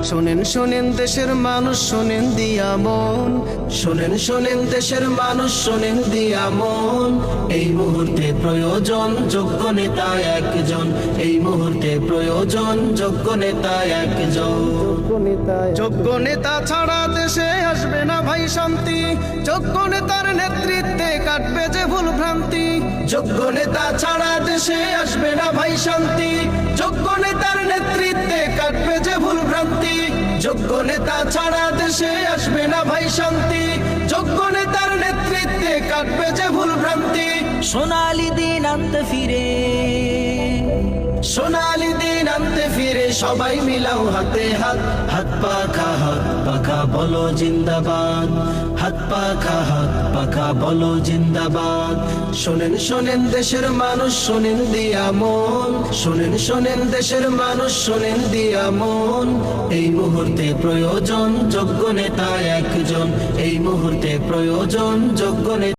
শোনেন শোনেন দেশের মানুষ শোনেন দিয়া মন, শোনেন শোনেন দেশের মানুষ শোনেন দিয়া মন। এই মুহূর্তে প্রয়োজন যোগ্য নেতা একজন, এই মুহূর্তে প্রয়োজন যোগ্য নেতা একজন। যোগ্য নেতা ছাড়া দেশে আসবে না ভাই শান্তি, যোগ্য নেতার নেতৃত্বে কাটবে যে ভুল ভ্রান্তি। যোগ্য নেতা ছাড়া দেশে আসবে না ভাই শান্তি, যোগ্য নেতার নেতৃত্বে কাটবে যে ভুল ভ্রান্তি। যোগ্য নেতা ছাড়া দেশে আসবে না ভাই শান্তি, যোগ্য নেতার নেতৃত্বে কাটবে যে ভুল ভ্রান্তি। সোনালি দিন আনতে ফিরে, সোনালি দিন আনতে ফিরে সবাই মিলাও হাতে হাত, হাত পাখা বলো জিন্দাবাদ, হাত পাখা বলো জিন্দাবাদ। শোনেন শোনেন দেশের মানুষ শোনেন দিয়া মন, শোনেন শোনেন দেশের মানুষ শোনেন দিয়া মন। এই মুহূর্তে প্রয়োজন যোগ্য নেতা একজন, এই মুহূর্তে প্রয়োজন যোগ্য নেতা।